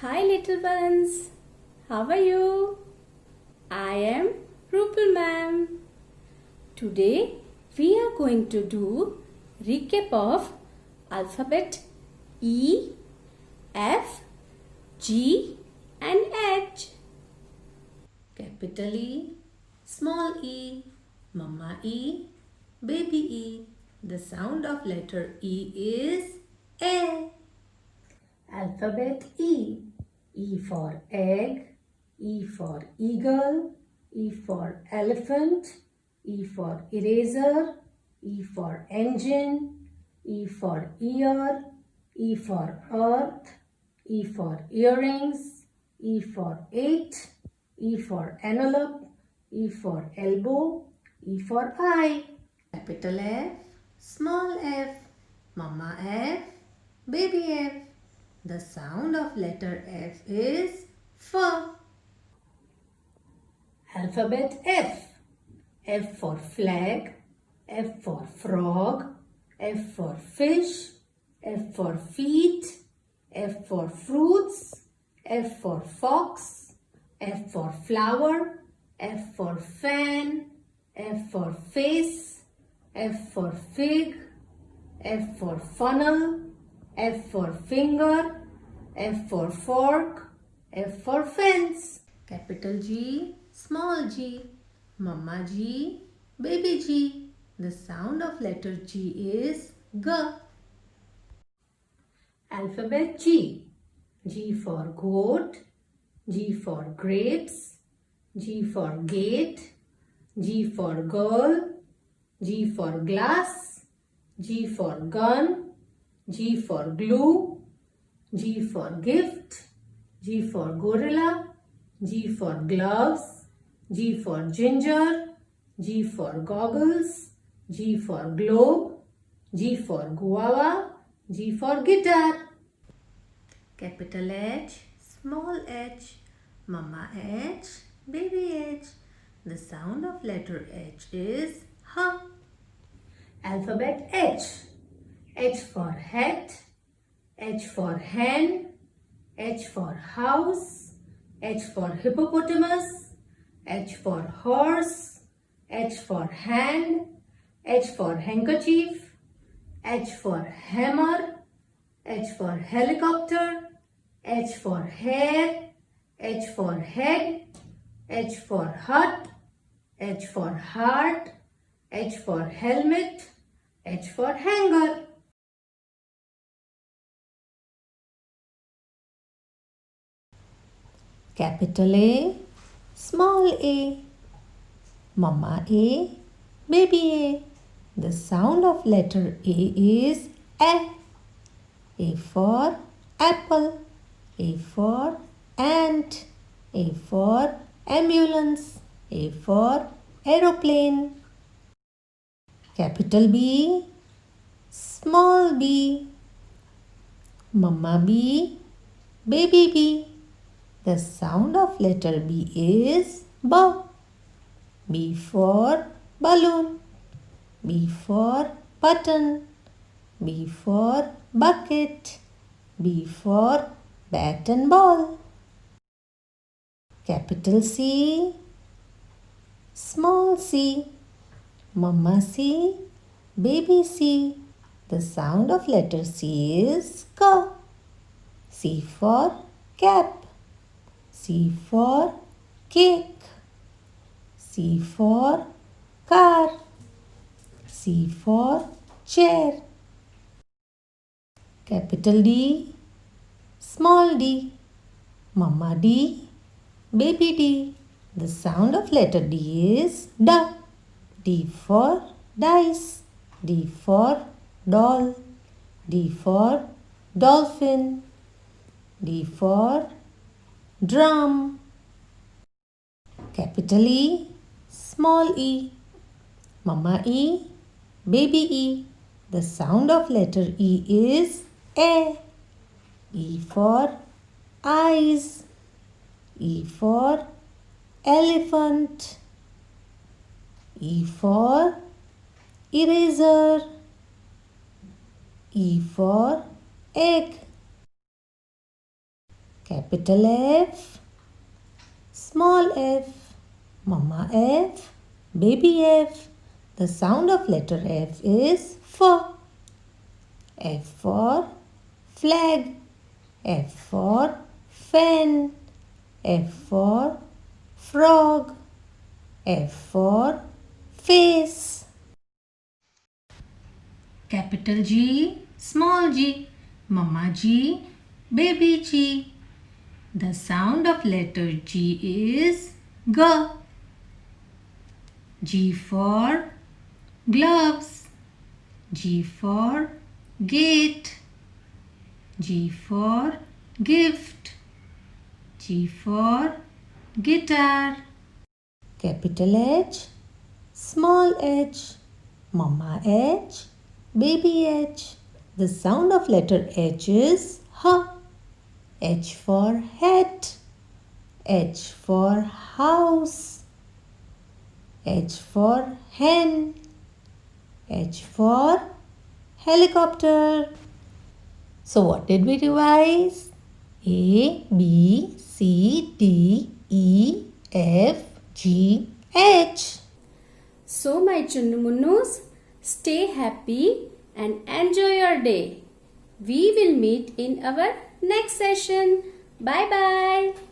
Hi little ones, how are you? I am Rupal ma'am. Today we are going to do recap of alphabet E, F, G and H. Capital E, small e, mama e, baby e. The sound of letter E is A. Alphabet E. E for egg, E for eagle, E for elephant, E for eraser, E for engine, E for ear, E for earth, E for earrings, E for 8, E for envelope, E for elbow, E for eye. Capital F, small f, mama F, baby F. The sound of letter F is F. Alphabet F. F for flag, F for frog, F for fish, F for feet, F for fruits, F for fox, F for flower, F for fan, F for face, F for fig, F for funnel, F for finger, F for fork, F for fence. Capital G, small g, mama G, baby G. The sound of letter G is G. Alphabet G. G for goat, G for grapes, G for gate, G for girl, G for glass, G for gun, G for glue, G for gift, G for gorilla, G for gloves, G for ginger, G for goggles, G for globe, G for guava, G for guitar. Capital H, small h, mama H, baby H. The sound of letter H is H. Alphabet H. H for hat, H for hen, H for house, H for hippopotamus, H for horse, H for hand, H for handkerchief, H for hammer, H for helicopter, H for hair, H for head, H for hut, H for heart, H for helmet, H for hanger. Capital A, small a, mama A, baby A. The sound of letter A is A. A for apple, A for ant, A for ambulance, A for aeroplane. Capital B, small b, mama B, baby B. The sound of letter B is B. B for balloon, B for button, B for bucket, B for bat and ball. Capital C, small c, mama C, baby C. The sound of letter C is K. C for cap, C for cake, C for car, C for chair. Capital D, small d, mama D, baby D. The sound of letter D is D. D for dice, D for doll, D for dolphin, D for drum. Capital E, small e, mama E, baby E. The sound of letter E is A. E for eyes, E for elephant, E for eraser, E for egg. capital F, small f, mama F, baby F. The sound of letter F is F. F for flag, F for fan, F for frog, F for face. Capital G, small g, mama G, baby G. The sound of letter G is G. G for gloves, G for gate, G for gift, G for guitar. Capital H, small h, mama H, baby H. The sound of letter H is H. H for hat, H for house, H for hen, H for helicopter. So what did we revise? A, B, C, D, E, F, G, H. So my Chunnumunus, stay happy and enjoy your day. We will meet in our next session. Bye bye.